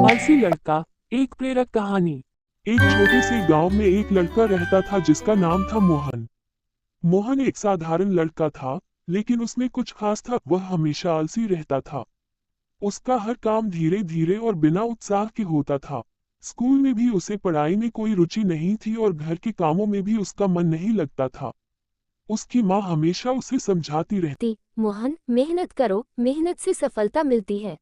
आलसी लड़का। एक प्रेरक कहानी। एक छोटे से गांव में एक लड़का रहता था जिसका नाम था मोहन। मोहन एक साधारण लड़का था, लेकिन उसमें कुछ खास था। वह हमेशा आलसी रहता था। उसका हर काम धीरे धीरे और बिना उत्साह के होता था। स्कूल में भी उसे पढ़ाई में कोई रुचि नहीं थी और घर के कामों में भी उसका मन नहीं लगता था। उसकी माँ हमेशा उसे समझाती रहती, मोहन, मेहनत करो, मेहनत से सफलता मिलती है।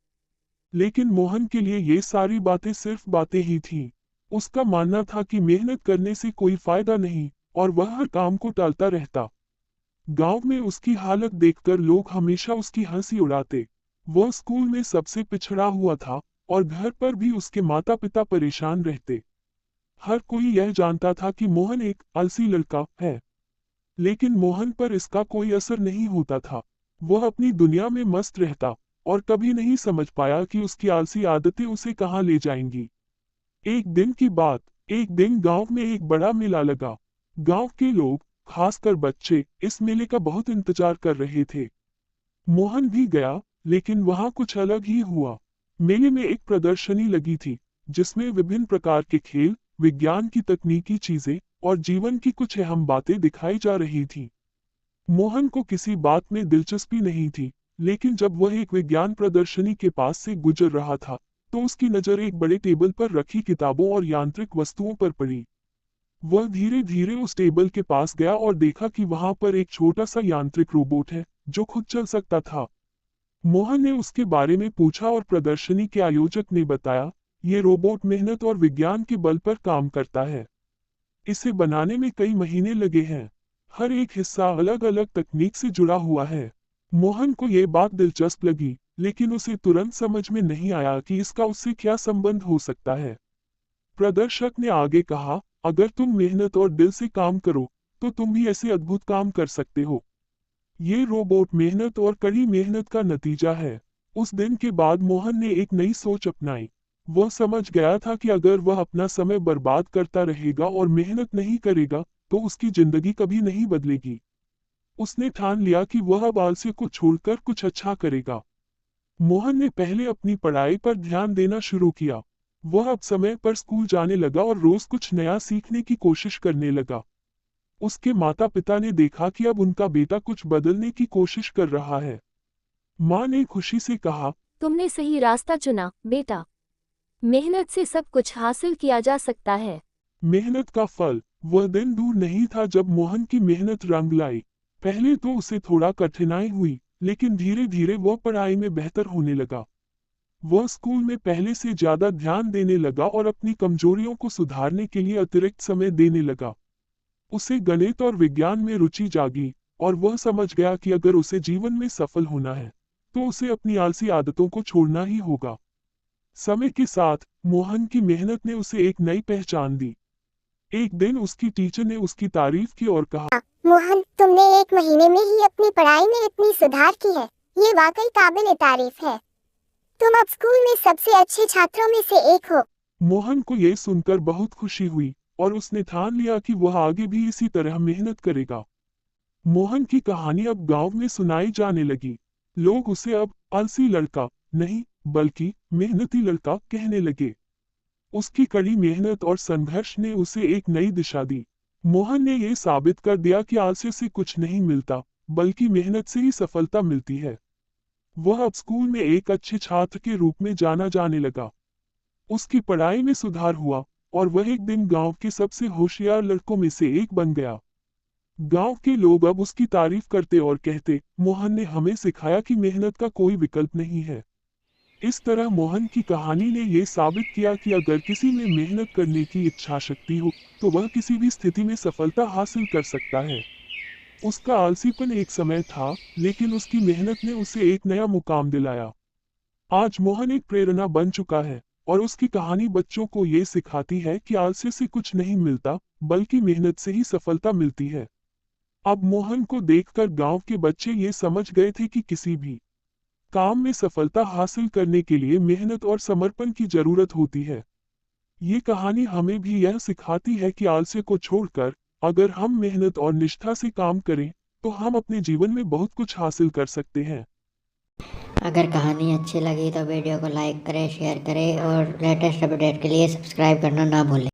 लेकिन मोहन के लिए ये सारी बातें सिर्फ बातें ही थीं। उसका मानना था कि मेहनत करने से कोई फायदा नहीं, और वह हर काम को टालता रहता। गांव में उसकी हालत देखकर लोग हमेशा उसकी हंसी उड़ाते। वह स्कूल में सबसे पिछड़ा हुआ था, और घर पर भी उसके माता पिता परेशान रहते। हर कोई यह जानता था कि मोहन एक आलसी लड़का है, लेकिन मोहन पर इसका कोई असर नहीं होता था। वह अपनी दुनिया में मस्त रहता, और कभी नहीं समझ पाया कि उसकी आलसी आदतें उसे कहाँ ले जाएंगी। एक दिन की बात। एक दिन गांव में एक बड़ा मेला लगा। गांव के लोग, खासकर बच्चे, इस मेले का बहुत इंतजार कर रहे थे। मोहन भी गया, लेकिन वहां कुछ अलग ही हुआ। मेले में एक प्रदर्शनी लगी थी, जिसमें विभिन्न प्रकार के खेल, विज्ञान की तकनीकी चीजें और जीवन की कुछ अहम बातें दिखाई जा रही थी। मोहन को किसी बात में दिलचस्पी नहीं थी, लेकिन जब वह एक विज्ञान प्रदर्शनी के पास से गुजर रहा था, तो उसकी नजर एक बड़े टेबल पर रखी किताबों और यांत्रिक वस्तुओं पर पड़ी। वह धीरे धीरे उस टेबल के पास गया और देखा कि वहां पर एक छोटा सा यांत्रिक रोबोट है, जो खुद चल सकता था। मोहन ने उसके बारे में पूछा और प्रदर्शनी के आयोजक ने बताया, ये रोबोट मेहनत और विज्ञान के बल पर काम करता है। इसे बनाने में कई महीने लगे हैं। हर एक हिस्सा अलग अलग तकनीक से जुड़ा हुआ है। मोहन को यह बात दिलचस्प लगी, लेकिन उसे तुरंत समझ में नहीं आया कि इसका उससे क्या संबंध हो सकता है। प्रदर्शक ने आगे कहा, अगर तुम मेहनत और दिल से काम करो, तो तुम भी ऐसे अद्भुत काम कर सकते हो। ये रोबोट मेहनत और कड़ी मेहनत का नतीजा है। उस दिन के बाद मोहन ने एक नई सोच अपनाई। वह समझ गया था कि अगर वह अपना समय बर्बाद करता रहेगा और मेहनत नहीं करेगा, तो उसकी जिंदगी कभी नहीं बदलेगी। उसने ठान लिया कि वह अब आलस्य को छोड़कर कुछ अच्छा करेगा। मोहन ने पहले अपनी पढ़ाई पर ध्यान देना शुरू किया। वह अब समय पर स्कूल जाने लगा और रोज कुछ नया सीखने की कोशिश करने लगा। उसके माता पिता ने देखा कि अब उनका बेटा कुछ बदलने की कोशिश कर रहा है। माँ ने खुशी से कहा, तुमने सही रास्ता चुना, बेटा। मेहनत से सब कुछ हासिल किया जा सकता है। मेहनत का फल। वह दिन दूर नहीं था जब मोहन की मेहनत रंग लाई। पहले तो उसे थोड़ा कठिनाई हुई, लेकिन धीरे धीरे वह पढ़ाई में बेहतर होने लगा। वह स्कूल में पहले से ज्यादा ध्यान देने लगा और अपनी कमजोरियों को सुधारने के लिए अतिरिक्त समय देने लगा। उसे गणित और विज्ञान में रुचि जागी, और वह समझ गया कि अगर उसे जीवन में सफल होना है, तो उसे अपनी आलसी आदतों को छोड़ना ही होगा। समय के साथ मोहन की मेहनत ने उसे एक नई पहचान दी। एक दिन उसकी टीचर ने उसकी तारीफ की और कहा, मोहन, तुमने एक महीने में ही अपनी पढ़ाई में इतनी सुधार की है। ये वाकई काबिल तारीफ है। तुम अब स्कूल में सबसे अच्छे छात्रों में से एक हो। मोहन को यह सुनकर बहुत खुशी हुई, और उसने ठान लिया कि वह आगे भी इसी तरह मेहनत करेगा। मोहन की कहानी अब गांव में सुनाई जाने लगी। लोग उसे अब आलसी लड़का नहीं, बल्कि मेहनती लड़का कहने लगे। उसकी कड़ी मेहनत और संघर्ष ने उसे एक नई दिशा दी। मोहन ने यह साबित कर दिया कि आलस्य से कुछ नहीं मिलता, बल्कि मेहनत से ही सफलता मिलती है। वह अब स्कूल में एक अच्छे छात्र के रूप में जाना जाने लगा। उसकी पढ़ाई में सुधार हुआ, और वह एक दिन गांव के सबसे होशियार लड़कों में से एक बन गया। गांव के लोग अब उसकी तारीफ करते और कहते, मोहन ने हमें सिखाया कि मेहनत का कोई विकल्प नहीं है। इस तरह मोहन की कहानी ने यह साबित किया कि अगर किसी में मेहनत करने की इच्छा शक्ति हो, तो वह किसी भी स्थिति में सफलता हासिल कर सकता है। उसका आलसीपन एक समय था, लेकिन उसकी मेहनत ने उसे एक नया मुकाम दिलाया। आज मोहन एक प्रेरणा बन चुका है, और उसकी कहानी बच्चों को ये सिखाती है कि आलस्य से कुछ नहीं मिलता, बल्कि मेहनत से ही सफलता मिलती है। अब मोहन को देखकर गांव के बच्चे ये समझ गए थे कि किसी भी काम में सफलता हासिल करने के लिए मेहनत और समर्पण की जरूरत होती है। ये कहानी हमें भी यह सिखाती है कि आलस्य को छोड़कर अगर हम मेहनत और निष्ठा से काम करें, तो हम अपने जीवन में बहुत कुछ हासिल कर सकते हैं। अगर कहानी अच्छी लगी तो वीडियो को लाइक करें, शेयर करें और लेटेस्ट अपडेट के लिए सब्सक्राइब करना ना भूलें।